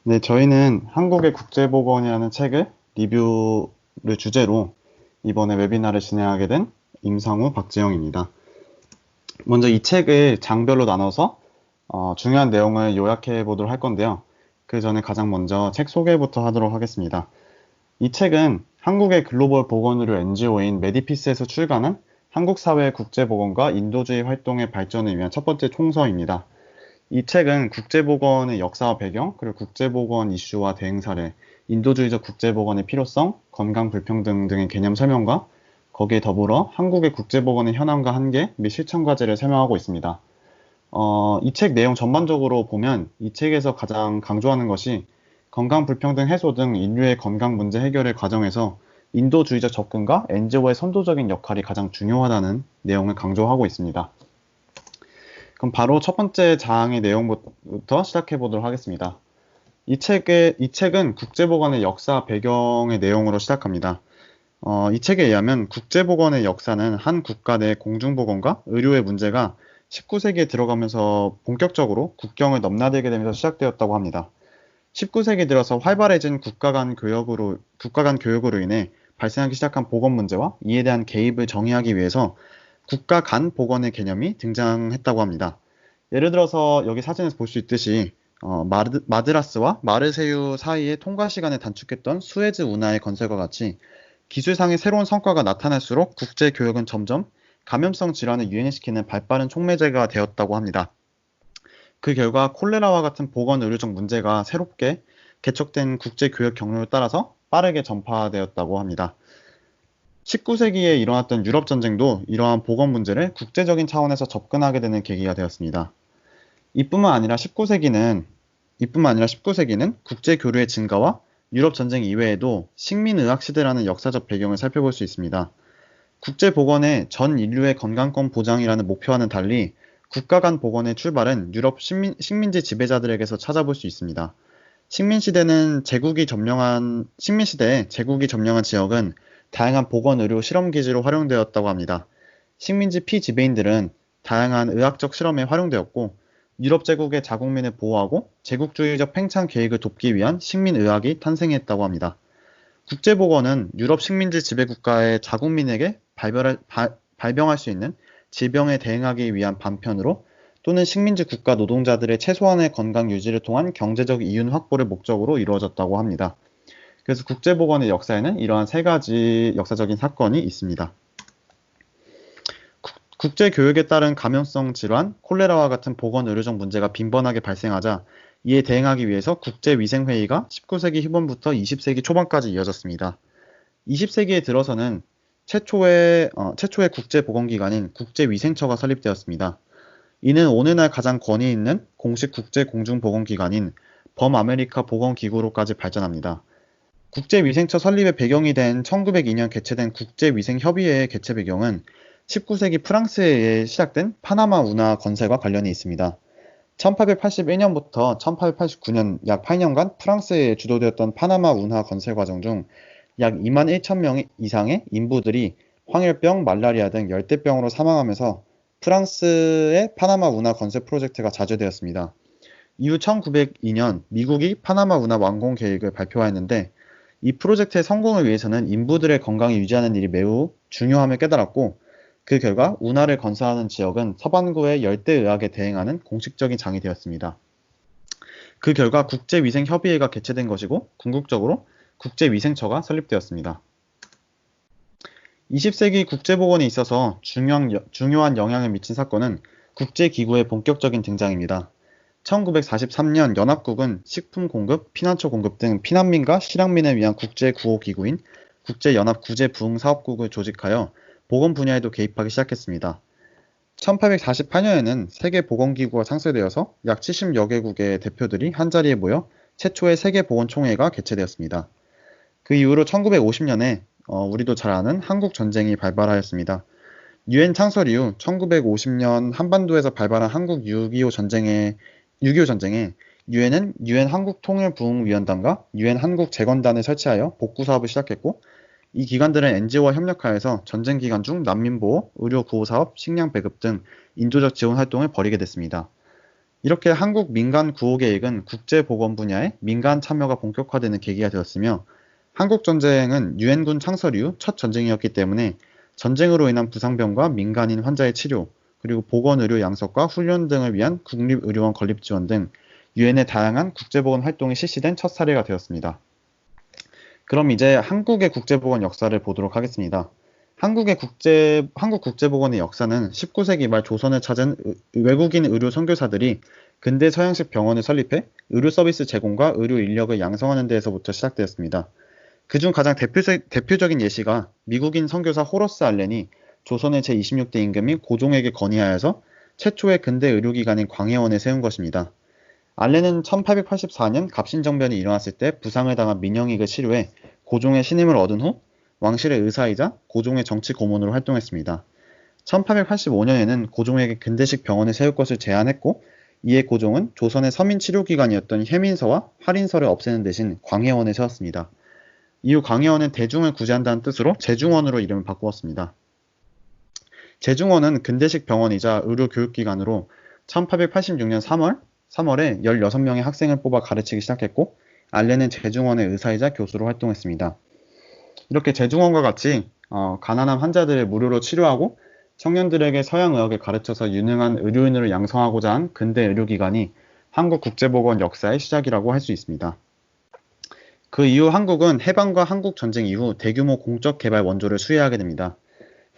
네, 저희는 한국의 국제보건이라는 책을 리뷰를 주제로 이번에 웨비나를 진행하게 된 임상우, 박지영입니다. 먼저 이 책을 장별로 나눠서 중요한 내용을 요약해 보도록 할 건데요. 그 전에 가장 먼저 책 소개부터 하도록 하겠습니다. 이 책은 한국의 글로벌 보건의료 NGO인 메디피스에서 출간한 한국 사회의 국제보건과 인도주의 활동의 발전을 위한 첫 번째 총서입니다. 이 책은 국제보건의 역사와 배경, 그리고 국제보건 이슈와 대응 사례, 인도주의적 국제보건의 필요성, 건강 불평등 등의 개념 설명과 거기에 더불어 한국의 국제보건의 현황과 한계 및 실천 과제를 설명하고 있습니다. 이 책 내용 전반적으로 보면 이 책에서 가장 강조하는 것이 건강 불평등 해소 등 인류의 건강 문제 해결의 과정에서 인도주의적 접근과 NGO의 선도적인 역할이 가장 중요하다는 내용을 강조하고 있습니다. 그럼 바로 첫 번째 장의 내용부터 시작해 보도록 하겠습니다. 이 책은 국제보건의 역사 배경의 내용으로 시작합니다. 이 책에 의하면 국제보건의 역사는 한 국가 내 공중보건과 의료의 문제가 19세기에 들어가면서 본격적으로 국경을 넘나들게 되면서 시작되었다고 합니다. 19세기 들어서 활발해진 국가 간 교역으로 인해 발생하기 시작한 보건 문제와 이에 대한 개입을 정의하기 위해서 국가 간 보건의 개념이 등장했다고 합니다. 예를 들어서 여기 사진에서 볼 수 있듯이 마드라스와 마르세유 사이의 통과 시간을 단축했던 수에즈 운하의 건설과 같이 기술상의 새로운 성과가 나타날수록 국제 교역은 점점 감염성 질환을 유행시키는 발빠른 촉매제가 되었다고 합니다. 그 결과 콜레라와 같은 보건 의료적 문제가 새롭게 개척된 국제 교역 경로를 따라서 빠르게 전파되었다고 합니다. 19세기에 일어났던 유럽 전쟁도 이러한 보건 문제를 국제적인 차원에서 접근하게 되는 계기가 되었습니다. 이뿐만 아니라 19세기는 국제 교류의 증가와 유럽 전쟁 이외에도 식민의학 시대라는 역사적 배경을 살펴볼 수 있습니다. 국제 보건의 전 인류의 건강권 보장이라는 목표와는 달리 국가 간 보건의 출발은 유럽 식민지 지배자들에게서 찾아볼 수 있습니다. 식민시대에 제국이 점령한 지역은 다양한 보건 의료 실험 기지로 활용되었다고 합니다. 식민지 피지배인들은 다양한 의학적 실험에 활용되었고, 유럽 제국의 자국민을 보호하고 제국주의적 팽창 계획을 돕기 위한 식민의학이 탄생했다고 합니다. 국제보건은 유럽 식민지 지배국가의 자국민에게 발병할 수 있는 질병에 대응하기 위한 반편으로 또는 식민지 국가 노동자들의 최소한의 건강 유지를 통한 경제적 이윤 확보를 목적으로 이루어졌다고 합니다. 그래서 국제보건의 역사에는 이러한 세 가지 역사적인 사건이 있습니다. 국제교역에 따른 감염성 질환, 콜레라와 같은 보건 의료적 문제가 빈번하게 발생하자 이에 대응하기 위해서 국제위생회의가 19세기 후반부터 20세기 초반까지 이어졌습니다. 20세기에 들어서는 최초의 국제보건기관인 국제위생처가 설립되었습니다. 이는 오늘날 가장 권위 있는 공식 국제공중보건기관인 범아메리카 보건기구로까지 발전합니다. 국제위생처 설립의 배경이 된 1902년 개최된 국제위생협의회의 개최 배경은 19세기 프랑스에 의해 시작된 파나마 운하 건설과 관련이 있습니다. 1881년부터 1889년 약 8년간 프랑스에 의해 주도되었던 파나마 운하 건설 과정 중 약 2만 1천 명 이상의 인부들이 황열병, 말라리아 등 열대병으로 사망하면서 프랑스의 파나마 운하 건설 프로젝트가 자제되었습니다. 이후 1902년 미국이 파나마 운하 완공 계획을 발표하였는데 이 프로젝트의 성공을 위해서는 인부들의 건강을 유지하는 일이 매우 중요함을 깨달았고 그 결과 운하를 건설하는 지역은 서반구의 열대의학에 대응하는 공식적인 장이 되었습니다. 그 결과 국제위생협의회가 개최된 것이고 궁극적으로 국제위생처가 설립되었습니다. 20세기 국제보건에 있어서 중요한 영향을 미친 사건은 국제기구의 본격적인 등장입니다. 1943년 연합국은 식품 공급, 피난처 공급 등 피난민과 실향민을 위한 국제구호기구인 국제연합구제부응사업국을 조직하여 보건 분야에도 개입하기 시작했습니다. 1848년에는 세계보건기구가 창설되어서 약 70여 개국의 대표들이 한자리에 모여 최초의 세계보건총회가 개최되었습니다. 그 이후로 1950년에 우리도 잘 아는 한국전쟁이 발발하였습니다. 유엔 창설 이후 1950년 한반도에서 발발한 한국 6.25 전쟁에 유엔은 유엔 한국통일부응위원단과 유엔 한국재건단을 설치하여 복구사업을 시작했고 이 기관들은 NGO와 협력하여서 전쟁 기간 중 난민보호, 의료구호사업, 식량 배급 등 인도적 지원 활동을 벌이게 됐습니다. 이렇게 한국 민간 구호계획은 국제보건 분야의 민간 참여가 본격화되는 계기가 되었으며 한국전쟁은 유엔군 창설 이후 첫 전쟁이었기 때문에 전쟁으로 인한 부상병과 민간인 환자의 치료, 그리고 보건의료 양성과 훈련 등을 위한 국립의료원 건립 지원 등 유엔의 다양한 국제보건 활동이 실시된 첫 사례가 되었습니다. 그럼 이제 한국의 국제보건 역사를 보도록 하겠습니다. 한국 국제보건의 역사는 19세기 말 조선을 찾은 외국인 의료 선교사들이 근대 서양식 병원을 설립해 의료 서비스 제공과 의료 인력을 양성하는 데에서부터 시작되었습니다. 그중 가장 대표적인 예시가 미국인 선교사 호러스 알렌이 조선의 제26대 임금인 고종에게 건의하여서 최초의 근대 의료기관인 광해원을 세운 것입니다. 알렌은 1884년 갑신정변이 일어났을 때 부상을 당한 민영익을 치료해 고종의 신임을 얻은 후 왕실의 의사이자 고종의 정치 고문으로 활동했습니다. 1885년에는 고종에게 근대식 병원을 세울 것을 제안했고, 이에 고종은 조선의 서민 치료기관이었던 혜민서와 활인서를 없애는 대신 광해원을 세웠습니다. 이후 광해원은 대중을 구제한다는 뜻으로 제중원으로 이름을 바꾸었습니다. 제중원은 근대식 병원이자 의료교육기관으로 1886년 3월에 16명의 학생을 뽑아 가르치기 시작했고, 알렌은 제중원의 의사이자 교수로 활동했습니다. 이렇게 제중원과 같이 가난한 환자들을 무료로 치료하고 청년들에게 서양의학을 가르쳐서 유능한 의료인으로 양성하고자 한 근대 의료기관이 한국국제보건 역사의 시작이라고 할 수 있습니다. 그 이후 한국은 해방과 한국전쟁 이후 대규모 공적 개발 원조를 수혜하게 됩니다.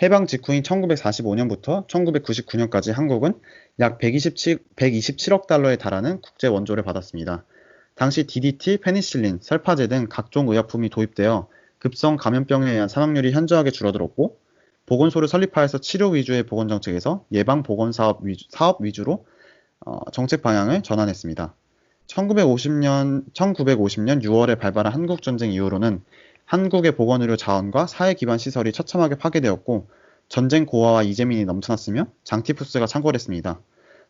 해방 직후인 1945년부터 1999년까지 한국은 약 127억 달러에 달하는 국제 원조를 받았습니다. 당시 DDT, 페니실린, 설파제 등 각종 의약품이 도입되어 급성 감염병에 의한 사망률이 현저하게 줄어들었고, 보건소를 설립하여서 치료 위주의 보건정책에서 예방 보건 사업 위주로 정책 방향을 전환했습니다. 1950년 6월에 발발한 한국전쟁 이후로는 한국의 보건의료 자원과 사회 기반 시설이 처참하게 파괴되었고, 전쟁 고아와 이재민이 넘쳐났으며 장티푸스가 창궐했습니다.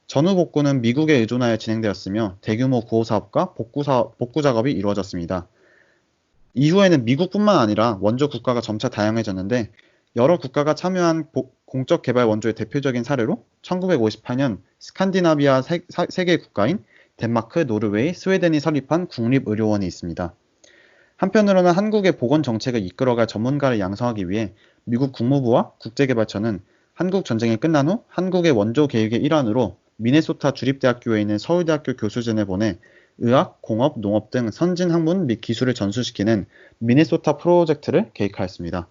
전후 복구는 미국에 의존하여 진행되었으며 대규모 구호 사업과 복구 작업이 이루어졌습니다. 이후에는 미국뿐만 아니라 원조 국가가 점차 다양해졌는데, 여러 국가가 참여한 공적 개발 원조의 대표적인 사례로 1958년 스칸디나비아 세계 국가인 덴마크, 노르웨이, 스웨덴이 설립한 국립의료원이 있습니다. 한편으로는 한국의 보건 정책을 이끌어갈 전문가를 양성하기 위해 미국 국무부와 국제개발처는 한국 전쟁이 끝난 후 한국의 원조 계획의 일환으로 미네소타 주립대학교에 있는 서울대학교 교수진을 보내 의학, 공업, 농업 등 선진 학문 및 기술을 전수시키는 미네소타 프로젝트를 계획하였습니다.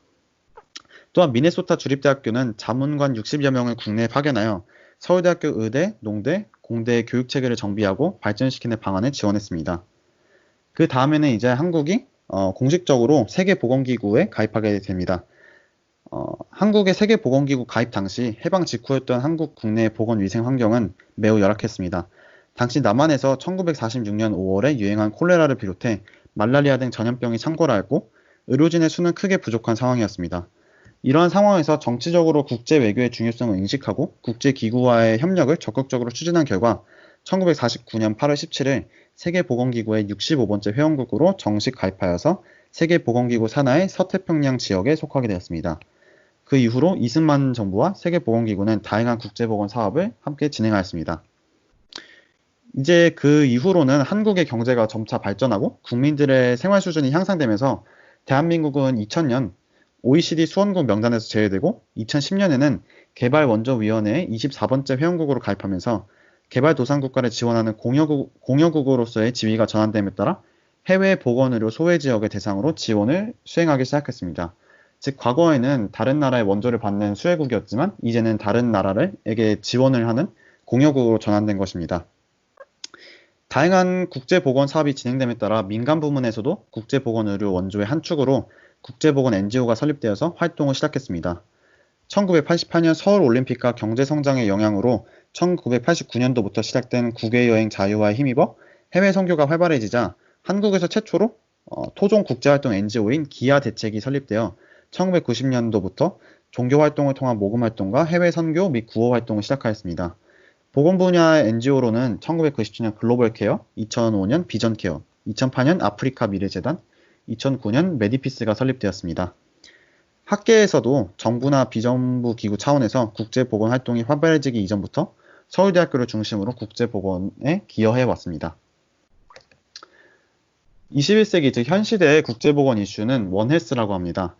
또한 미네소타 주립대학교는 자문관 60여 명을 국내에 파견하여 서울대학교 의대, 농대, 공대의 교육체계를 정비하고 발전시키는 방안을 지원했습니다. 그 다음에는 이제 한국이 공식적으로 세계보건기구에 가입하게 됩니다. 한국의 세계보건기구 가입 당시 해방 직후였던 한국 국내 보건위생 환경은 매우 열악했습니다. 당시 남한에서 1946년 5월에 유행한 콜레라를 비롯해 말라리아 등 전염병이 창궐하였고, 의료진의 수는 크게 부족한 상황이었습니다. 이러한 상황에서 정치적으로 국제 외교의 중요성을 인식하고 국제기구와의 협력을 적극적으로 추진한 결과 1949년 8월 17일 세계보건기구의 65번째 회원국으로 정식 가입하여서 세계보건기구 산하의 서태평양 지역에 속하게 되었습니다. 그 이후로 이승만 정부와 세계보건기구는 다양한 국제보건 사업을 함께 진행하였습니다. 이제 그 이후로는 한국의 경제가 점차 발전하고 국민들의 생활 수준이 향상되면서 대한민국은 2000년 OECD 수원국 명단에서 제외되고 2010년에는 개발원조위원회의 24번째 회원국으로 가입하면서 개발도상국가를 지원하는 공여국으로서의 지위가 전환됨에 따라 해외 보건의료 소외지역을 대상으로 지원을 수행하기 시작했습니다. 즉 과거에는 다른 나라의 원조를 받는 수혜국이었지만 이제는 다른 나라에게 지원을 하는 공여국으로 전환된 것입니다. 다양한 국제보건 사업이 진행됨에 따라 민간 부문에서도 국제보건의료 원조의 한 축으로 국제보건 NGO가 설립되어서 활동을 시작했습니다. 1988년 서울올림픽과 경제성장의 영향으로 1989년도부터 시작된 국외여행 자유화에 힘입어 해외 선교가 활발해지자 한국에서 최초로 토종 국제활동 NGO인 기아대책이 설립되어 1990년도부터 종교활동을 통한 모금활동과 해외 선교 및 구호활동을 시작하였습니다. 보건 분야 NGO로는 1997년 글로벌케어, 2005년 비전케어, 2008년 아프리카 미래재단, 2009년 메디피스가 설립되었습니다. 학계에서도 정부나 비정부 기구 차원에서 국제보건 활동이 활발해지기 이전부터 서울대학교를 중심으로 국제보건에 기여해 왔습니다. 21세기 즉 현 시대의 국제보건 이슈는 원헬스라고 합니다.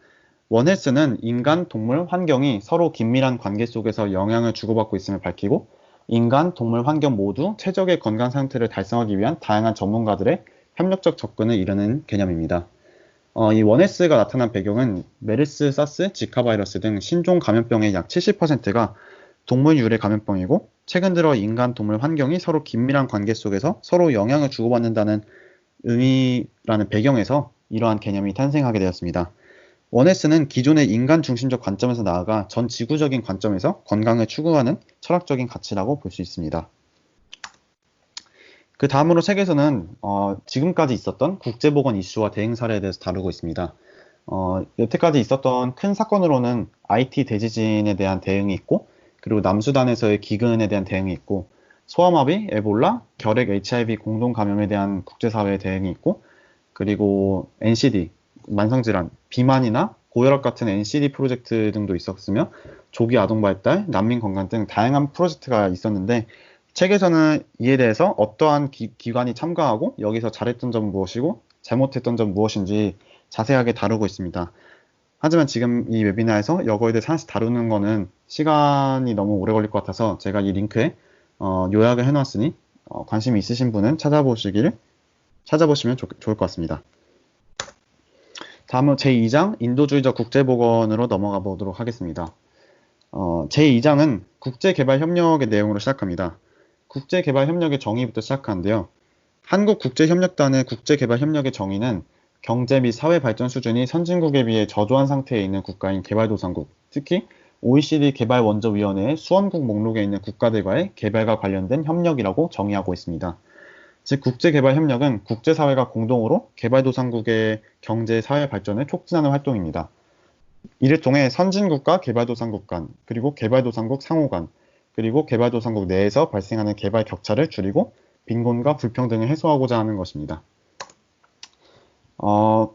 원헬스는 인간, 동물, 환경이 서로 긴밀한 관계 속에서 영향을 주고받고 있음을 밝히고 인간, 동물, 환경 모두 최적의 건강 상태를 달성하기 위한 다양한 전문가들의 협력적 접근을 이루는 개념입니다. 이 원헬스가 나타난 배경은 메르스, 사스, 지카 바이러스 등 신종 감염병의 약 70%가 동물 유래 감염병이고 최근 들어 인간, 동물, 환경이 서로 긴밀한 관계 속에서 서로 영향을 주고받는다는 의미라는 배경에서 이러한 개념이 탄생하게 되었습니다. 원헬스는 기존의 인간 중심적 관점에서 나아가 전 지구적인 관점에서 건강을 추구하는 철학적인 가치라고 볼 수 있습니다. 그 다음으로 책에서는 지금까지 있었던 국제보건 이슈와 대응 사례에 대해서 다루고 있습니다. 여태까지 있었던 큰 사건으로는 IT 대지진에 대한 대응이 있고 그리고 남수단에서의 기근에 대한 대응이 있고 소아마비, 에볼라, 결핵 HIV 공동 감염에 대한 국제사회의 대응이 있고 그리고 NCD, 만성질환, 비만이나 고혈압 같은 NCD 프로젝트 등도 있었으며 조기 아동 발달, 난민 건강 등 다양한 프로젝트가 있었는데 책에서는 이에 대해서 어떠한 기관이 참가하고 여기서 잘했던 점 무엇이고 잘못했던 점 무엇인지 자세하게 다루고 있습니다. 하지만 지금 이 웨비나에서 이거에 대해서 하나씩 다루는 거는 시간이 너무 오래 걸릴 것 같아서 제가 이 링크에 요약을 해놨으니 관심이 있으신 분은 찾아보시면 좋을 것 같습니다. 다음은 제2장 인도주의적 국제보건으로 넘어가 보도록 하겠습니다. 제2장은 국제개발협력의 내용으로 시작합니다. 국제개발협력의 정의부터 시작하는데요. 한국국제협력단의 국제개발협력의 정의는 경제 및 사회 발전 수준이 선진국에 비해 저조한 상태에 있는 국가인 개발도상국, 특히 OECD 개발원조위원회의 수원국 목록에 있는 국가들과의 개발과 관련된 협력이라고 정의하고 있습니다. 즉 국제개발협력은 국제사회가 공동으로 개발도상국의 경제, 사회 발전을 촉진하는 활동입니다. 이를 통해 선진국과 개발도상국 간, 그리고 개발도상국 상호 간, 그리고 개발도상국 내에서 발생하는 개발 격차를 줄이고 빈곤과 불평등을 해소하고자 하는 것입니다.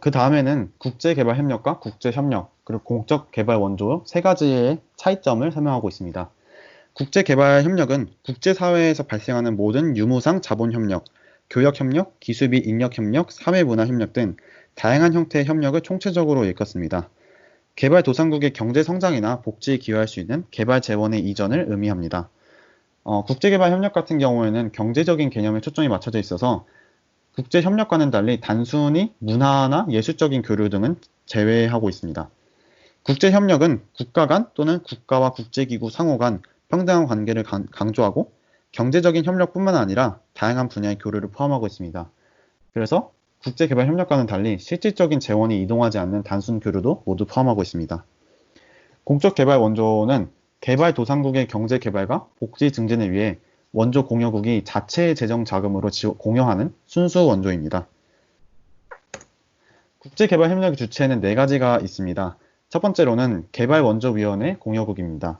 그 다음에는 국제개발협력과 국제협력, 그리고 공적개발 원조 세 가지의 차이점을 설명하고 있습니다. 국제개발협력은 국제사회에서 발생하는 모든 유무상 자본협력, 교역협력, 기술 및 인력협력, 사회문화협력 등 다양한 형태의 협력을 총체적으로 일컫습니다. 개발도상국의 경제성장이나 복지에 기여할 수 있는 개발재원의 이전을 의미합니다. 국제개발협력 같은 경우에는 경제적인 개념에 초점이 맞춰져 있어서 국제협력과는 달리 단순히 문화나 예술적인 교류 등은 제외하고 있습니다. 국제협력은 국가 간 또는 국가와 국제기구 상호 간 평등한 관계를 강조하고 경제적인 협력뿐만 아니라 다양한 분야의 교류를 포함하고 있습니다. 그래서 국제개발협력과는 달리 실질적인 재원이 이동하지 않는 단순 교류도 모두 포함하고 있습니다. 공적개발 원조는 개발도상국의 경제개발과 복지 증진을 위해 원조 공여국이 자체의 재정 자금으로 공여하는 순수 원조입니다. 국제개발협력의 주체에는 4가지가 있습니다. 첫 번째로는 개발원조위원회 공여국입니다.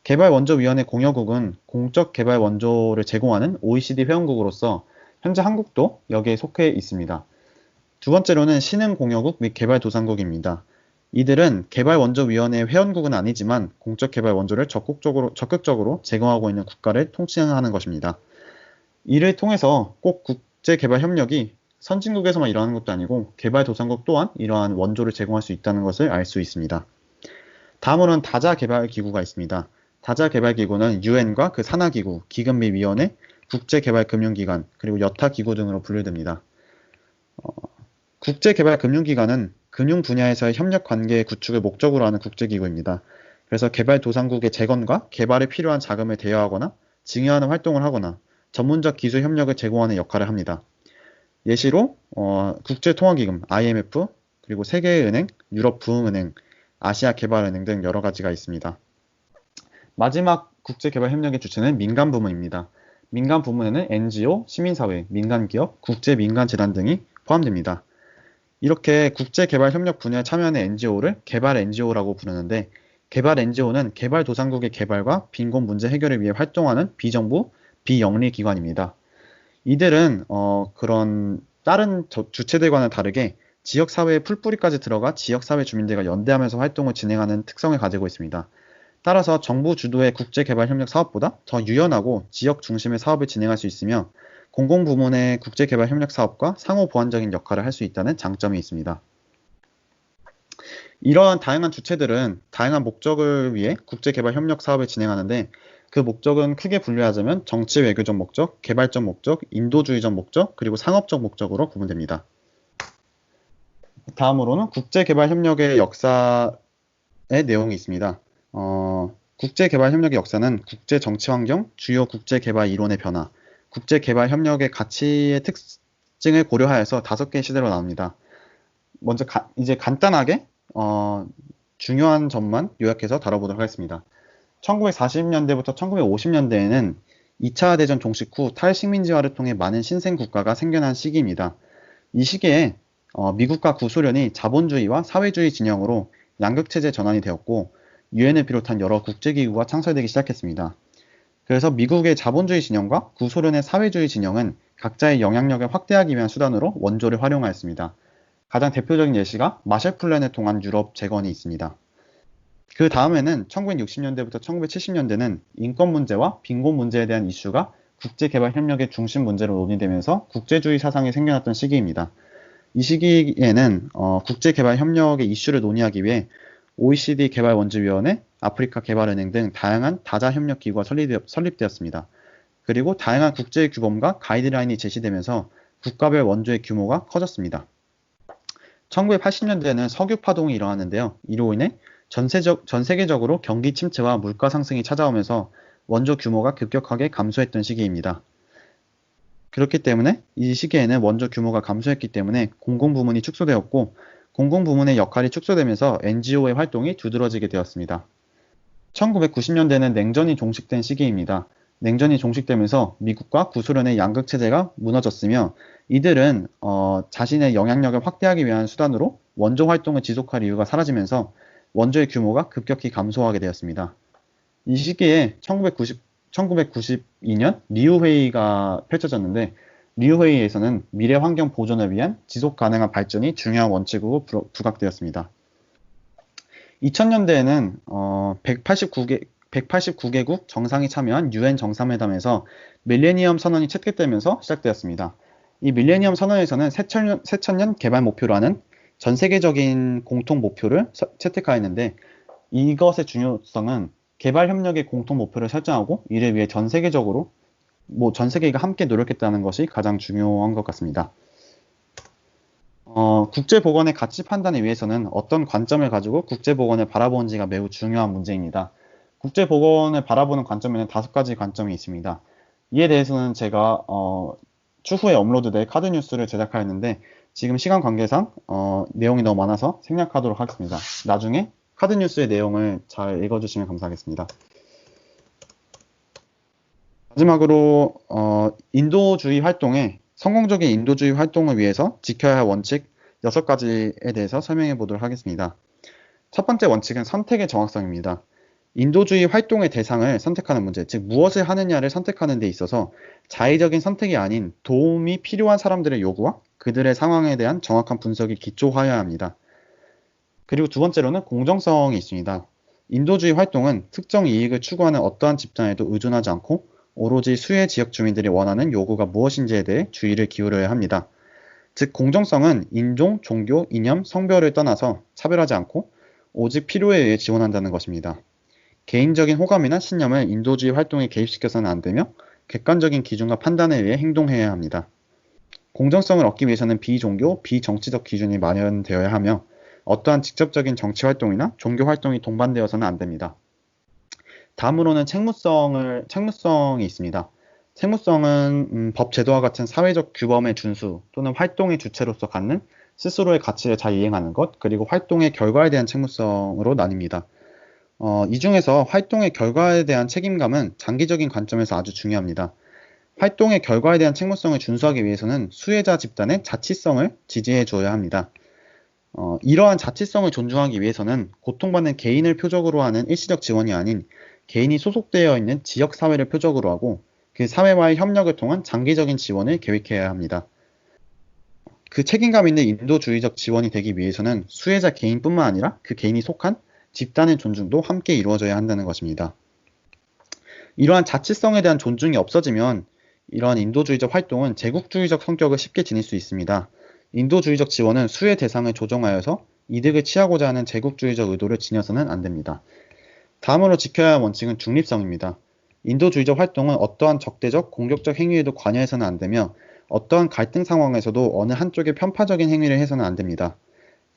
개발원조위원회 공여국은 공적 개발 원조를 제공하는 OECD 회원국으로서 현재 한국도 여기에 속해 있습니다. 두 번째로는 신흥공여국 및 개발도상국입니다. 이들은 개발원조위원회 회원국은 아니지만 공적 개발 원조를 적극적으로 제공하고 있는 국가를 통칭하는 것입니다. 이를 통해서 꼭 국제개발협력이 선진국에서만 일어나는 것도 아니고 개발도상국 또한 이러한 원조를 제공할 수 있다는 것을 알 수 있습니다. 다음으로는 다자개발기구가 있습니다. 다자개발기구는 UN과 그 산하기구, 기금 및 위원회, 국제개발금융기관, 그리고 여타 기구 등으로 분류됩니다. 국제개발금융기관은 금융 분야에서의 협력 관계의 구축을 목적으로 하는 국제기구입니다. 그래서 개발도상국의 재건과 개발에 필요한 자금을 대여하거나 증여하는 활동을 하거나 전문적 기술 협력을 제공하는 역할을 합니다. 예시로 국제통화기금 IMF, 그리고 세계은행, 유럽부흥은행, 아시아개발은행 등 여러 가지가 있습니다. 마지막 국제개발협력의 주체는 민간부문입니다. 민간부문에는 NGO, 시민사회, 민간기업, 국제민간재단 등이 포함됩니다. 이렇게 국제개발협력 분야에 참여하는 NGO를 개발 NGO라고 부르는데 개발 NGO는 개발도상국의 개발과 빈곤 문제 해결을 위해 활동하는 비정부, 비영리 기관입니다. 이들은 그런 다른 주체들과는 다르게 지역사회의 풀뿌리까지 들어가 지역사회 주민들과 연대하면서 활동을 진행하는 특성을 가지고 있습니다. 따라서 정부 주도의 국제개발협력 사업보다 더 유연하고 지역 중심의 사업을 진행할 수 있으며 공공부문의 국제개발협력 사업과 상호 보완적인 역할을 할 수 있다는 장점이 있습니다. 이러한 다양한 주체들은 다양한 목적을 위해 국제개발협력 사업을 진행하는데 그 목적은 크게 분류하자면 정치 외교적 목적, 개발적 목적, 인도주의적 목적, 그리고 상업적 목적으로 구분됩니다. 다음으로는 국제개발협력의 역사의 내용이 있습니다. 국제개발협력의 역사는 국제정치환경, 주요 국제개발 이론의 변화, 국제개발협력의 가치의 특징을 고려하여서 5개의 시대로 나옵니다. 먼저 이제 간단하게 중요한 점만 요약해서 다뤄보도록 하겠습니다. 1940년대부터 1950년대에는 2차 대전 종식 후 탈식민지화를 통해 많은 신생 국가가 생겨난 시기입니다. 이 시기에 미국과 구소련이 자본주의와 사회주의 진영으로 양극체제 전환이 되었고 유엔을 비롯한 여러 국제기구가 창설되기 시작했습니다. 그래서 미국의 자본주의 진영과 구소련의 사회주의 진영은 각자의 영향력을 확대하기 위한 수단으로 원조를 활용하였습니다. 가장 대표적인 예시가 마셜 플랜을 통한 유럽 재건이 있습니다. 그 다음에는 1960년대부터 1970년대는 인권 문제와 빈곤 문제에 대한 이슈가 국제개발협력의 중심 문제로 논의되면서 국제주의 사상이 생겨났던 시기입니다. 이 시기에는 국제개발협력의 이슈를 논의하기 위해 OECD 개발원주위원회, 아프리카 개발은행 등 다양한 다자협력기구가 설립되었습니다. 그리고 다양한 국제규범과 가이드라인이 제시되면서 국가별 원조의 규모가 커졌습니다. 1980년대에는 석유 파동이 일어났는데요. 이로 인해 전 세계적으로 경기 침체와 물가 상승이 찾아오면서 원조 규모가 급격하게 감소했던 시기입니다. 그렇기 때문에 이 시기에는 원조 규모가 감소했기 때문에 공공부문이 축소되었고 공공부문의 역할이 축소되면서 NGO의 활동이 두드러지게 되었습니다. 1990년대는 냉전이 종식된 시기입니다. 냉전이 종식되면서 미국과 구소련의 양극체제가 무너졌으며 이들은 자신의 영향력을 확대하기 위한 수단으로 원조 활동을 지속할 이유가 사라지면서 원조의 규모가 급격히 감소하게 되었습니다. 이 시기에 1992년 리우회의가 펼쳐졌는데 리우회의에서는 미래 환경 보존을 위한 지속 가능한 발전이 중요한 원칙으로 부각되었습니다. 2000년대에는 189개국 정상이 참여한 유엔 정상회담에서 밀레니엄 선언이 채택되면서 시작되었습니다. 이 밀레니엄 선언에서는 새천년 개발 목표라는 전 세계적인 공통 목표를 채택하였는데 이것의 중요성은 개발 협력의 공통 목표를 설정하고 이를 위해 전 세계가 함께 노력했다는 것이 가장 중요한 것 같습니다. 국제보건의 가치 판단을 위해서는 어떤 관점을 가지고 국제보건을 바라보는지가 매우 중요한 문제입니다. 국제보건을 바라보는 관점에는 5가지 관점이 있습니다. 이에 대해서는 제가 추후에 업로드될 카드뉴스를 제작하였는데 지금 시간 관계상 내용이 너무 많아서 생략하도록 하겠습니다. 나중에 카드뉴스의 내용을 잘 읽어주시면 감사하겠습니다. 마지막으로 성공적인 인도주의 활동을 위해서 지켜야 할 원칙 6가지에 대해서 설명해 보도록 하겠습니다. 첫 번째 원칙은 선택의 정확성입니다. 인도주의 활동의 대상을 선택하는 문제, 즉 무엇을 하느냐를 선택하는 데 있어서 자의적인 선택이 아닌 도움이 필요한 사람들의 요구와 그들의 상황에 대한 정확한 분석이 기초화해야 합니다. 그리고 두 번째로는 공정성이 있습니다. 인도주의 활동은 특정 이익을 추구하는 어떠한 집단에도 의존하지 않고 오로지 수혜 지역 주민들이 원하는 요구가 무엇인지에 대해 주의를 기울여야 합니다. 즉 공정성은 인종, 종교, 이념, 성별을 떠나서 차별하지 않고 오직 필요에 의해 지원한다는 것입니다. 개인적인 호감이나 신념을 인도주의 활동에 개입시켜서는 안 되며 객관적인 기준과 판단에 의해 행동해야 합니다. 공정성을 얻기 위해서는 비종교, 비정치적 기준이 마련되어야 하며 어떠한 직접적인 정치 활동이나 종교 활동이 동반되어서는 안 됩니다. 다음으로는 책무성이 있습니다. 책무성은 법 제도와 같은 사회적 규범의 준수 또는 활동의 주체로서 갖는 스스로의 가치를 잘 이행하는 것, 그리고 활동의 결과에 대한 책무성으로 나뉩니다. 이 중에서 활동의 결과에 대한 책임감은 장기적인 관점에서 아주 중요합니다. 활동의 결과에 대한 책무성을 준수하기 위해서는 수혜자 집단의 자치성을 지지해 줘야 합니다. 이러한 자치성을 존중하기 위해서는 고통받는 개인을 표적으로 하는 일시적 지원이 아닌 개인이 소속되어 있는 지역사회를 표적으로 하고 그 사회와의 협력을 통한 장기적인 지원을 계획해야 합니다. 그 책임감 있는 인도주의적 지원이 되기 위해서는 수혜자 개인뿐만 아니라 그 개인이 속한 집단의 존중도 함께 이루어져야 한다는 것입니다. 이러한 자치성에 대한 존중이 없어지면 이러한 인도주의적 활동은 제국주의적 성격을 쉽게 지닐 수 있습니다. 인도주의적 지원은 수의 대상을 조정하여서 이득을 취하고자 하는 제국주의적 의도를 지녀서는 안 됩니다. 다음으로 지켜야 할 원칙은 중립성입니다. 인도주의적 활동은 어떠한 적대적, 공격적 행위에도 관여해서는 안 되며 어떠한 갈등 상황에서도 어느 한쪽의 편파적인 행위를 해서는 안 됩니다.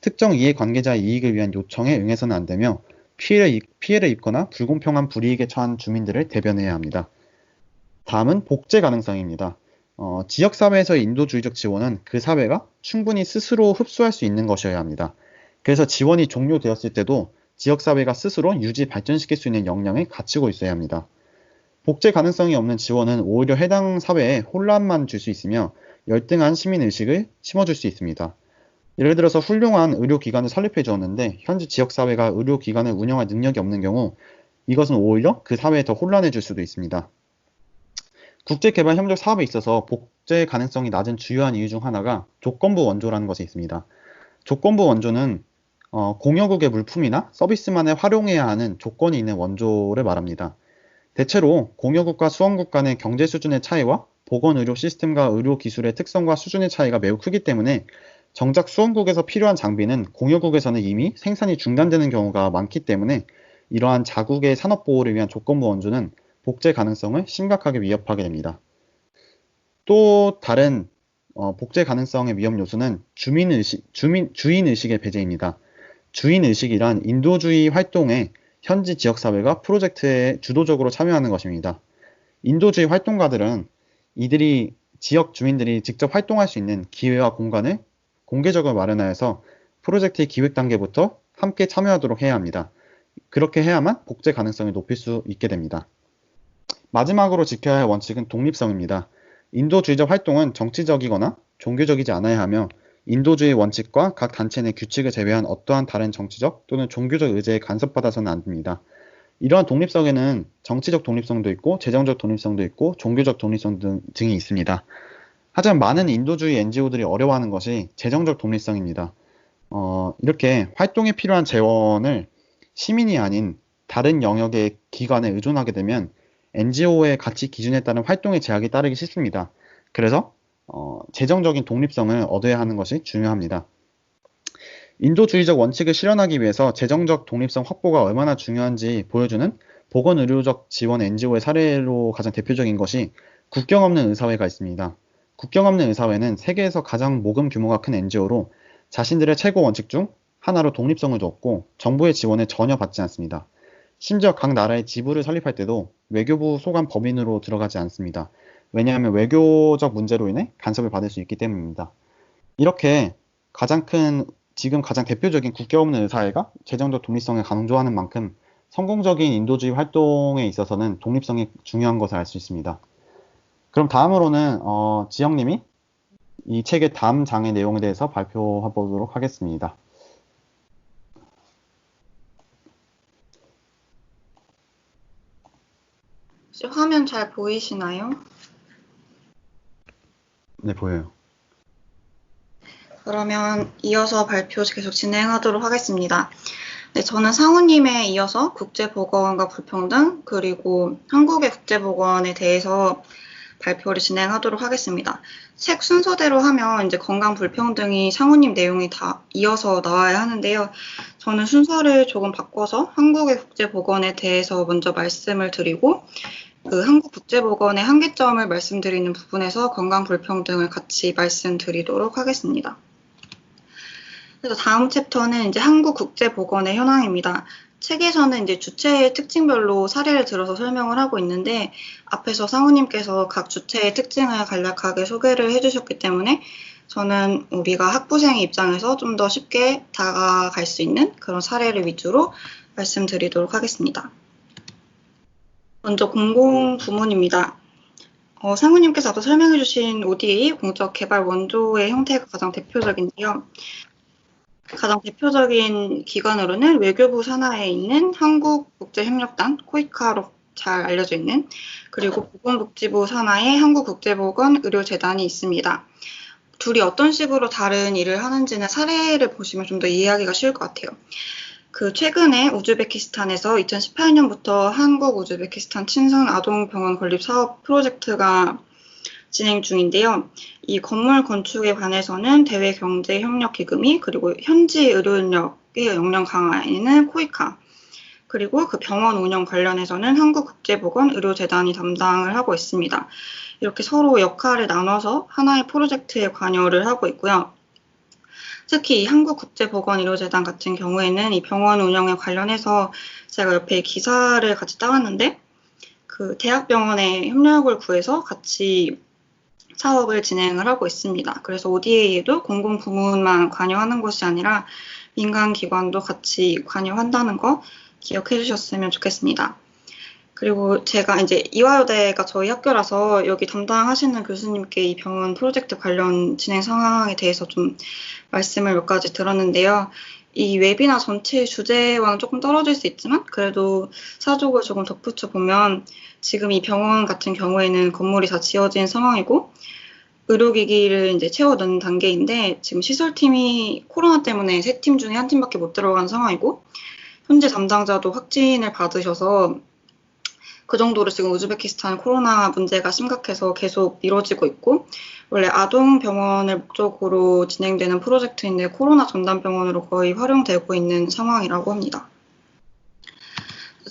특정 이해관계자의 이익을 위한 요청에 응해서는 안 되며 피해를 입거나 불공평한 불이익에 처한 주민들을 대변해야 합니다. 다음은 복제 가능성입니다. 지역사회에서의 인도주의적 지원은 그 사회가 충분히 스스로 흡수할 수 있는 것이어야 합니다. 그래서 지원이 종료되었을 때도 지역사회가 스스로 유지 발전시킬 수 있는 역량을 갖추고 있어야 합니다. 복제 가능성이 없는 지원은 오히려 해당 사회에 혼란만 줄 수 있으며 열등한 시민의식을 심어줄 수 있습니다. 예를 들어서 훌륭한 의료기관을 설립해 주었는데 현지 지역사회가 의료기관을 운영할 능력이 없는 경우 이것은 오히려 그 사회에 더 혼란해 줄 수도 있습니다. 국제개발협력 사업에 있어서 복제 가능성이 낮은 주요한 이유 중 하나가 조건부 원조라는 것이 있습니다. 조건부 원조는 공여국의 물품이나 서비스만을 활용해야 하는 조건이 있는 원조를 말합니다. 대체로 공여국과 수원국 간의 경제 수준의 차이와 보건의료 시스템과 의료기술의 특성과 수준의 차이가 매우 크기 때문에 정작 수원국에서 필요한 장비는 공여국에서는 이미 생산이 중단되는 경우가 많기 때문에 이러한 자국의 산업보호를 위한 조건부 원조는 복제 가능성을 심각하게 위협하게 됩니다. 또 다른 복제 가능성의 위험 요소는 주인의식의 배제입니다. 주인의식이란 인도주의 활동에 현지 지역사회가 프로젝트에 주도적으로 참여하는 것입니다. 인도주의 활동가들은 지역 주민들이 직접 활동할 수 있는 기회와 공간을 공개적으로 마련하여서 프로젝트의 기획 단계부터 함께 참여하도록 해야 합니다. 그렇게 해야만 복제 가능성을 높일 수 있게 됩니다. 마지막으로 지켜야 할 원칙은 독립성입니다. 인도주의적 활동은 정치적이거나 종교적이지 않아야 하며 인도주의 원칙과 각 단체 내 규칙을 제외한 어떠한 다른 정치적 또는 종교적 의제에 간섭받아서는 안 됩니다. 이러한 독립성에는 정치적 독립성도 있고 재정적 독립성도 있고 종교적 독립성 등이 있습니다. 하지만 많은 인도주의 NGO들이 어려워하는 것이 재정적 독립성입니다. 이렇게 활동에 필요한 재원을 시민이 아닌 다른 영역의 기관에 의존하게 되면 NGO의 가치 기준에 따른 활동의 제약이 따르기 쉽습니다. 그래서 재정적인 독립성을 얻어야 하는 것이 중요합니다. 인도주의적 원칙을 실현하기 위해서 재정적 독립성 확보가 얼마나 중요한지 보여주는 보건의료적 지원 NGO의 사례로 가장 대표적인 것이 국경 없는 의사회가 있습니다. 국경 없는 의사회는 세계에서 가장 모금 규모가 큰 NGO로 자신들의 최고 원칙 중 하나로 독립성을 두었고 정부의 지원을 전혀 받지 않습니다. 심지어 각 나라의 지부를 설립할 때도 외교부 소관 법인으로 들어가지 않습니다. 왜냐하면 외교적 문제로 인해 간섭을 받을 수 있기 때문입니다. 이렇게 지금 가장 대표적인 국경 없는 의사회가 재정적 독립성을 강조하는 만큼 성공적인 인도주의 활동에 있어서는 독립성이 중요한 것을 알 수 있습니다. 그럼 다음으로는 지영님이 이 책의 다음 장의 내용에 대해서 발표해 보도록 하겠습니다. 혹시 화면 잘 보이시나요? 네, 보여요. 그러면 이어서 발표 계속 진행하도록 하겠습니다. 네, 저는 상우님에 이어서 국제보건과 불평등 그리고 한국의 국제보건에 대해서 발표를 진행하도록 하겠습니다. 책 순서대로 하면 이제 건강 불평등이 상우님 내용이 다 이어서 나와야 하는데요. 저는 순서를 조금 바꿔서 한국의 국제보건에 대해서 먼저 말씀을 드리고 한국국제보건의 한계점을 말씀드리는 부분에서 건강 불평등을 같이 말씀드리도록 하겠습니다. 그래서 다음 챕터는 이제 한국국제보건의 현황입니다. 책에서는 이제 주체의 특징별로 사례를 들어서 설명을 하고 있는데 앞에서 상우님께서 각 주체의 특징을 간략하게 소개를 해주셨기 때문에 저는 우리가 학부생의 입장에서 좀 더 쉽게 다가갈 수 있는 그런 사례를 위주로 말씀드리도록 하겠습니다. 먼저 공공부문입니다. 상우님께서 아까 설명해주신 ODA, 공적개발 원조의 형태가 가장 대표적인데요. 가장 대표적인 기관으로는 외교부 산하에 있는 한국국제협력단, 코이카로 잘 알려져 있는, 그리고 보건복지부 산하에 한국국제보건의료재단이 있습니다. 둘이 어떤 식으로 다른 일을 하는지는 사례를 보시면 좀 더 이해하기가 쉬울 것 같아요. 최근에 우즈베키스탄에서 2018년부터 한국 우즈베키스탄 친선 아동병원 건립 사업 프로젝트가 진행 중인데요. 이 건물 건축에 관해서는 대외경제협력기금이, 그리고 현지 의료인력의 역량 강화에는 코이카, 그리고 그 병원 운영 관련해서는 한국국제보건의료재단이 담당을 하고 있습니다. 이렇게 서로 역할을 나눠서 하나의 프로젝트에 관여를 하고 있고요. 특히 이 한국국제보건의료재단 같은 경우에는 이 병원 운영에 관련해서 제가 옆에 기사를 같이 따왔는데, 그 대학병원에 협력을 구해서 같이 사업을 진행을 하고 있습니다. 그래서 ODA에도 공공부문만 관여하는 것이 아니라 민간기관도 같이 관여한다는 거 기억해 주셨으면 좋겠습니다. 그리고 제가 이제 이화여대가 저희 학교라서 여기 담당하시는 교수님께 이 병원 프로젝트 관련 진행 상황에 대해서 좀 말씀을 몇 가지 들었는데요. 이 웨비나 전체의 주제와는 조금 떨어질 수 있지만 그래도 사족을 조금 덧붙여 보면 지금 이 병원 같은 경우에는 건물이 다 지어진 상황이고 의료기기를 이제 채워 넣는 단계인데 지금 시설팀이 코로나 때문에 3팀 중에 1팀밖에 못 들어간 상황이고 현재 담당자도 확진을 받으셔서 그 정도로 지금 우즈베키스탄 코로나 문제가 심각해서 계속 미뤄지고 있고, 원래 아동병원을 목적으로 진행되는 프로젝트인데 코로나 전담병원으로 거의 활용되고 있는 상황이라고 합니다.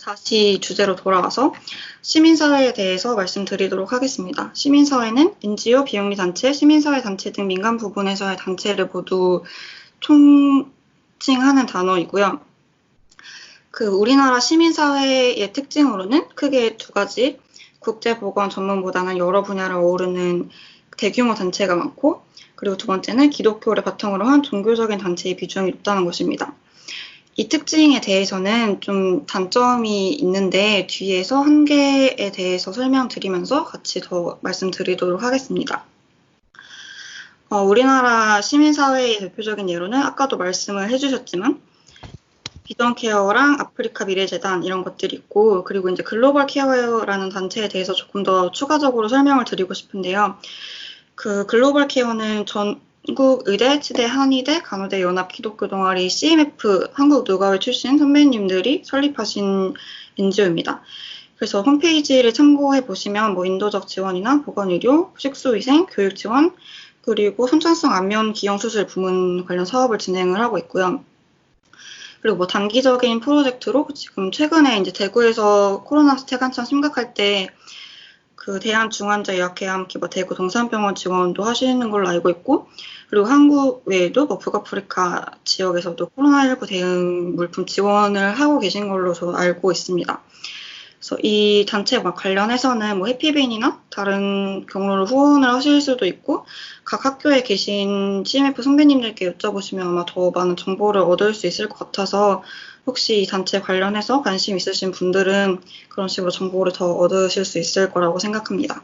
다시 주제로 돌아와서 시민사회에 대해서 말씀드리도록 하겠습니다. 시민사회는 NGO, 비영리단체, 시민사회단체 등 민간 부분에서의 단체를 모두 총칭하는 단어이고요. 우리나라 시민사회의 특징으로는 크게 2가지, 국제보건 전문보다는 여러 분야를 어우르는 대규모 단체가 많고, 그리고 2번째는 기독교를 바탕으로 한 종교적인 단체의 비중이 높다는 것입니다. 이 특징에 대해서는 좀 단점이 있는데 뒤에서 한계에 대해서 설명드리면서 같이 더 말씀드리도록 하겠습니다. 우리나라 시민사회의 대표적인 예로는 아까도 말씀을 해주셨지만 비전 케어랑 아프리카 미래재단 이런 것들이 있고, 그리고 이제 글로벌 케어라는 단체에 대해서 조금 더 추가적으로 설명을 드리고 싶은데요. 글로벌 케어는 전국 의대, 치대, 한의대, 간호대, 연합 기독교 동아리, CMF, 한국누가회 출신 선배님들이 설립하신 NGO입니다. 그래서 홈페이지를 참고해 보시면 인도적 지원이나 보건의료, 식수위생, 교육 지원, 그리고 선천성 안면 기형수술 부문 관련 사업을 진행을 하고 있고요. 그리고 단기적인 프로젝트로 지금 최근에 이제 대구에서 코로나 사태가 한참 심각할 때 대한중환자의학회와 함께 대구 동산병원 지원도 하시는 걸로 알고 있고, 그리고 한국 외에도 북아프리카 지역에서도 코로나19 대응 물품 지원을 하고 계신 걸로 저 알고 있습니다. 그래서 이 단체 관련해서는 해피빈이나 다른 경로로 후원을 하실 수도 있고, 각 학교에 계신 CMF 선배님들께 여쭤보시면 아마 더 많은 정보를 얻을 수 있을 것 같아서 혹시 이 단체 관련해서 관심 있으신 분들은 그런 식으로 정보를 더 얻으실 수 있을 거라고 생각합니다.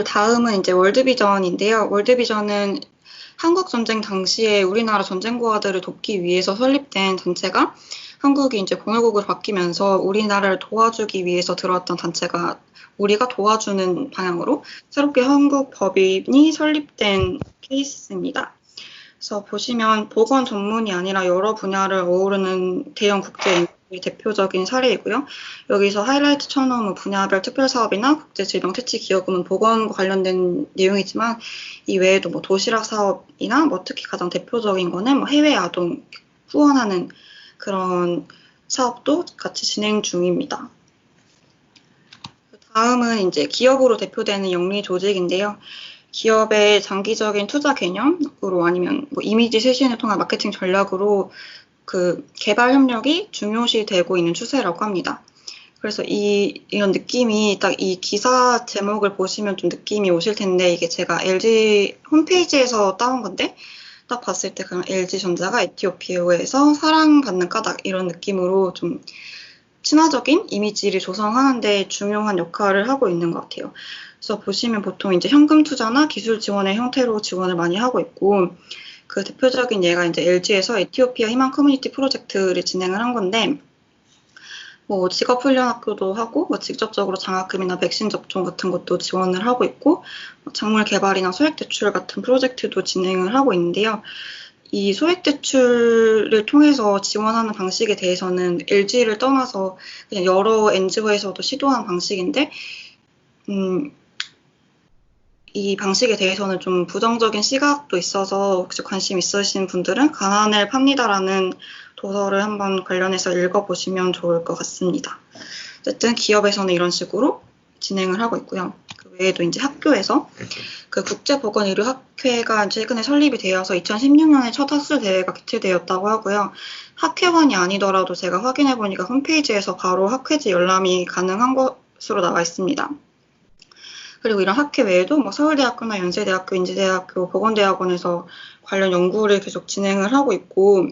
다음은 이제 월드비전인데요. 월드비전은 한국전쟁 당시에 우리나라 전쟁고아들을 돕기 위해서 설립된 단체가 한국이 이제 공화국으로 바뀌면서 우리나라를 도와주기 위해서 들어왔던 단체가 우리가 도와주는 방향으로 새롭게 한국 법인이 설립된 케이스입니다. 그래서 보시면 보건 전문이 아니라 여러 분야를 어우르는 대형 국제 NGO의 대표적인 사례이고요. 여기서 하이라이트 쳐놓은 분야별 특별사업이나 국제질병 퇴치 기여금은 보건과 관련된 내용이지만 이 외에도 도시락 사업이나 특히 가장 대표적인 거는 해외 아동 후원하는 그런 사업도 같이 진행 중입니다. 다음은 이제 기업으로 대표되는 영리 조직인데요. 기업의 장기적인 투자 개념으로 아니면 이미지 쇄신을 통한 마케팅 전략으로 개발 협력이 중요시되고 있는 추세라고 합니다. 그래서 이런 느낌이 딱 이 기사 제목을 보시면 좀 느낌이 오실 텐데, 이게 제가 LG 홈페이지에서 따온 건데 딱 봤을 때 그냥 LG전자가 에티오피아에서 사랑받는 까닭 이런 느낌으로 좀 친화적인 이미지를 조성하는 데 중요한 역할을 하고 있는 것 같아요. 그래서 보시면 보통 이제 현금 투자나 기술 지원의 형태로 지원을 많이 하고 있고, 대표적인 예가 이제 LG에서 에티오피아 희망 커뮤니티 프로젝트를 진행을 한 건데, 직업훈련학교도 하고, 직접적으로 장학금이나 백신 접종 같은 것도 지원을 하고 있고, 작물 개발이나 소액 대출 같은 프로젝트도 진행을 하고 있는데요. 이 소액 대출을 통해서 지원하는 방식에 대해서는 LG를 떠나서 그냥 여러 NGO에서도 시도한 방식인데, 이 방식에 대해서는 좀 부정적인 시각도 있어서 혹시 관심 있으신 분들은 가난을 팝니다라는 도서를 한번 관련해서 읽어보시면 좋을 것 같습니다. 어쨌든 기업에서는 이런 식으로 진행을 하고 있고요. 그 외에도 이제 학교에서 그 국제보건의료학회가 최근에 설립이 되어서 2016년에 첫 학술 대회가 개최되었다고 하고요. 학회만이 아니더라도 제가 확인해 보니까 홈페이지에서 바로 학회지 열람이 가능한 것으로 나와 있습니다. 그리고 이런 학회 외에도 뭐 서울대학교나 연세대학교, 인지대학교, 보건대학원에서 관련 연구를 계속 진행을 하고 있고,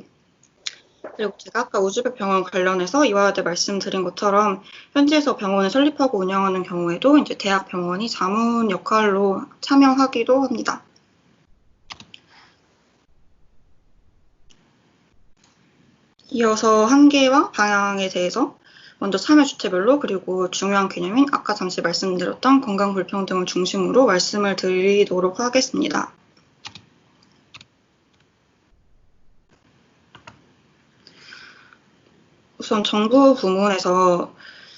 그리고 제가 아까 우즈벡 병원 관련해서 이화여대 말씀드린 것처럼 현지에서 병원을 설립하고 운영하는 경우에도 이제 대학 병원이 자문 역할로 참여하기도 합니다. 이어서 한계와 방향에 대해서 먼저 참여 주체별로 그리고 중요한 개념인 아까 잠시 말씀드렸던 건강 불평등을 중심으로 말씀을 드리도록 하겠습니다. 우선 정부 부문에서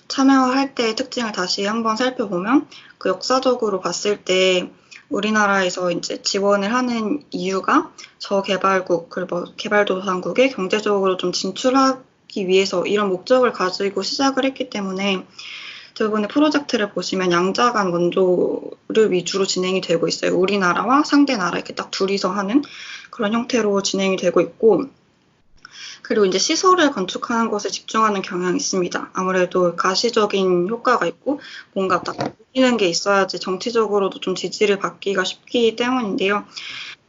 참여할 때의 특징을 다시 한번 살펴보면 그 역사적으로 봤을 때 우리나라에서 이제 지원을 하는 이유가 저개발국 그리고 개발도상국에 경제적으로 좀 진출하기 위해서 이런 목적을 가지고 시작을 했기 때문에 대부분의 프로젝트를 보시면 양자간 원조를 위주로 진행이 되고 있어요. 우리나라와 상대 나라 이렇게 딱 둘이서 하는 그런 형태로 진행이 되고 있고, 그리고 이제 시설을 건축하는 것에 집중하는 경향이 있습니다. 아무래도 가시적인 효과가 있고 뭔가 딱 보이는 게 있어야지 정치적으로도 좀 지지를 받기가 쉽기 때문인데요.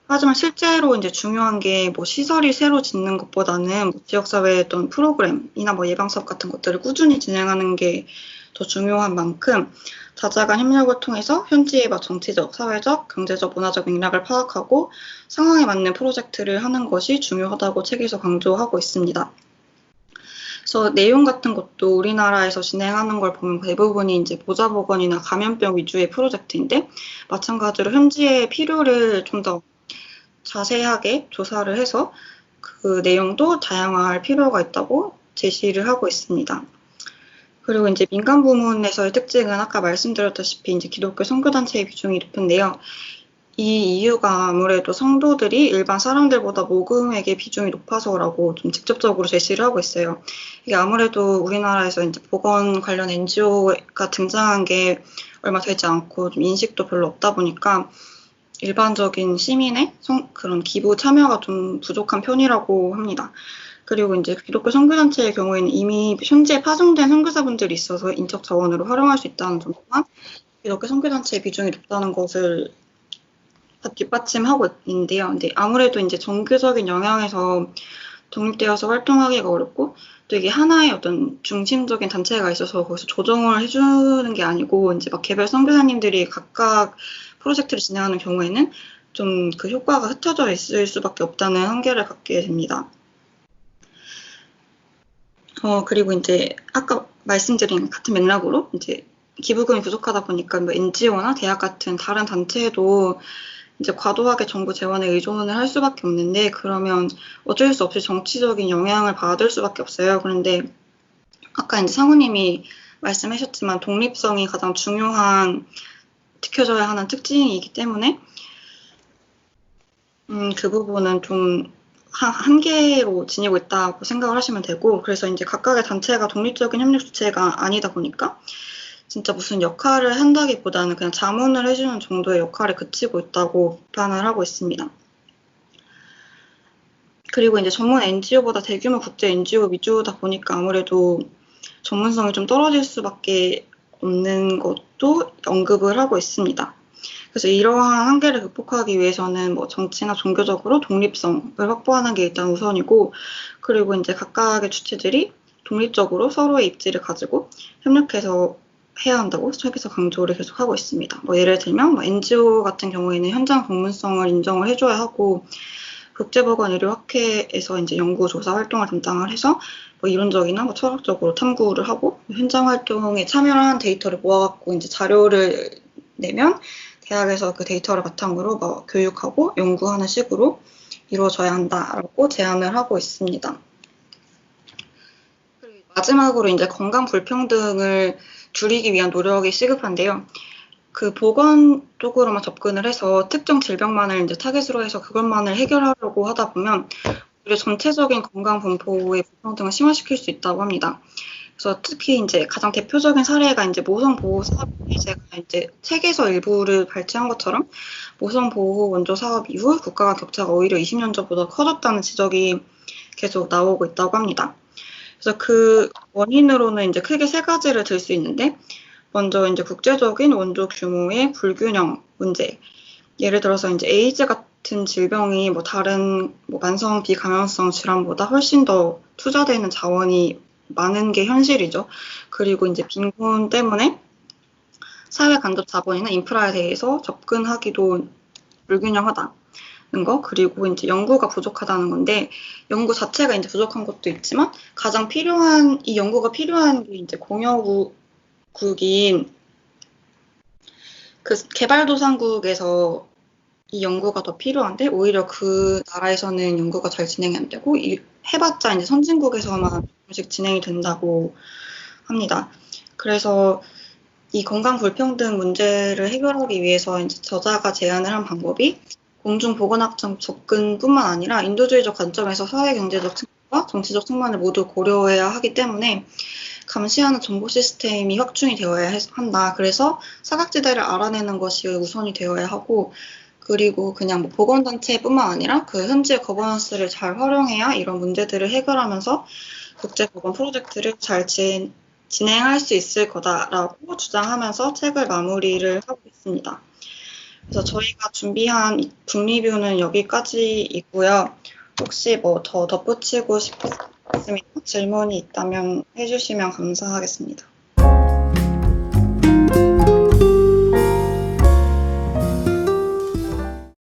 하지만 실제로 이제 중요한 게 뭐 시설이 새로 짓는 것보다는 뭐 지역사회의 어떤 프로그램이나 뭐 예방사업 같은 것들을 꾸준히 진행하는 게 더 중요한 만큼 다자간 협력을 통해서 현지의 정치적, 사회적, 경제적, 문화적 맥락을 파악하고 상황에 맞는 프로젝트를 하는 것이 중요하다고 책에서 강조하고 있습니다. 그래서 내용 같은 것도 우리나라에서 진행하는 걸 보면 대부분이 이제 보자보건이나 감염병 위주의 프로젝트인데 마찬가지로 현지의 필요를 좀 더 자세하게 조사를 해서 그 내용도 다양화할 필요가 있다고 제시를 하고 있습니다. 그리고 이제 민간 부문에서의 특징은 아까 말씀드렸다시피 이제 기독교 선교단체의 비중이 높은데요. 이 이유가 아무래도 성도들이 일반 사람들보다 모금액의 비중이 높아서라고 좀 직접적으로 제시를 하고 있어요. 이게 아무래도 우리나라에서 이제 보건 관련 NGO가 등장한 게 얼마 되지 않고 좀 인식도 별로 없다 보니까 일반적인 시민의 그런 기부 참여가 좀 부족한 편이라고 합니다. 그리고 이제 기독교 선교단체의 경우에는 이미 현지에 파송된 선교사분들이 있어서 인적 자원으로 활용할 수 있다는 점만 기독교 선교단체의 비중이 높다는 것을 뒷받침하고 있는데요. 근데 아무래도 이제 정교적인 영향에서 독립되어서 활동하기가 어렵고 또 이게 하나의 어떤 중심적인 단체가 있어서 거기서 조정을 해주는 게 아니고 이제 막 개별 선교사님들이 각각 프로젝트를 진행하는 경우에는 좀 그 효과가 흩어져 있을 수밖에 없다는 한계를 갖게 됩니다. 그리고 이제 아까 말씀드린 같은 맥락으로 이제 기부금이 부족하다 보니까 뭐 NGO나 대학 같은 다른 단체도 이제 과도하게 정부 재원에 의존을 할 수밖에 없는데 그러면 어쩔 수 없이 정치적인 영향을 받을 수밖에 없어요. 그런데 아까 이제 상우님이 말씀하셨지만 독립성이 가장 중요한 지켜져야 하는 특징이기 때문에 그 부분은 좀 한계로 지니고 있다고 생각을 하시면 되고, 그래서 이제 각각의 단체가 독립적인 협력 주체가 아니다 보니까 진짜 무슨 역할을 한다기보다는 그냥 자문을 해주는 정도의 역할에 그치고 있다고 비판을 하고 있습니다. 그리고 이제 전문 NGO보다 대규모 국제 NGO 위주다 보니까 아무래도 전문성이 좀 떨어질 수밖에 없는 것도 언급을 하고 있습니다. 그래서 이러한 한계를 극복하기 위해서는 뭐 정치나 종교적으로 독립성을 확보하는 게 일단 우선이고, 그리고 이제 각각의 주체들이 독립적으로 서로의 입지를 가지고 협력해서 해야 한다고 책에서 강조를 계속하고 있습니다. 뭐 예를 들면 뭐 NGO 같은 경우에는 현장 전문성을 인정을 해줘야 하고, 국제보건의료학회에서 이제 연구조사 활동을 담당을 해서 뭐 이론적이나 뭐 철학적으로 탐구를 하고 현장 활동에 참여한 데이터를 모아갖고 이제 자료를 내면 대학에서 그 데이터를 바탕으로 뭐 교육하고 연구하는 식으로 이루어져야 한다라고 제안을 하고 있습니다. 그리고 마지막으로 이제 건강 불평등을 줄이기 위한 노력이 시급한데요. 그 보건 쪽으로만 접근을 해서 특정 질병만을 이제 타겟으로 해서 그것만을 해결하려고 하다 보면 오히려 전체적인 건강 분포의 불평등을 심화시킬 수 있다고 합니다. 그래서 특히 이제 가장 대표적인 사례가 이제 모성 보호 사업이 제가 이제 책에서 일부를 발췌한 것처럼 모성 보호 원조 사업 이후 국가 간 격차가 오히려 20년 전보다 커졌다는 지적이 계속 나오고 있다고 합니다. 그래서 그 원인으로는 이제 크게 세 가지를 들 수 있는데 먼저 이제 국제적인 원조 규모의 불균형 문제. 예를 들어서 이제 에이즈 같은 질병이 뭐 다른 뭐 만성 비감염성 질환보다 훨씬 더 투자되는 자원이 많은 게 현실이죠. 그리고 이제 빈곤 때문에 사회 간접 자본이나 인프라에 대해서 접근하기도 불균형하다는 거, 그리고 이제 연구가 부족하다는 건데, 연구 자체가 이제 부족한 것도 있지만, 가장 필요한, 이 연구가 필요한 게 이제 공여국인 그 개발도상국에서 이 연구가 더 필요한데, 오히려 그 나라에서는 연구가 잘 진행이 안 되고, 해봤자 이제 선진국에서만 조금씩 진행이 된다고 합니다. 그래서 이 건강 불평등 문제를 해결하기 위해서 이제 저자가 제안을 한 방법이 공중보건학적 접근뿐만 아니라 인도주의적 관점에서 사회경제적 측면과 정치적 측면을 모두 고려해야 하기 때문에 감시하는 정보 시스템이 확충이 되어야 한다. 그래서 사각지대를 알아내는 것이 우선이 되어야 하고, 그리고 그냥 뭐 보건단체뿐만 아니라 그 현지의 거버넌스를 잘 활용해야 이런 문제들을 해결하면서 국제보건 프로젝트를 잘 진행할 수 있을 거다라고 주장하면서 책을 마무리를 하고 있습니다. 그래서 저희가 준비한 북리뷰는 여기까지이고요. 혹시 뭐 더 덧붙이고 싶으면 질문이 있다면 해주시면 감사하겠습니다.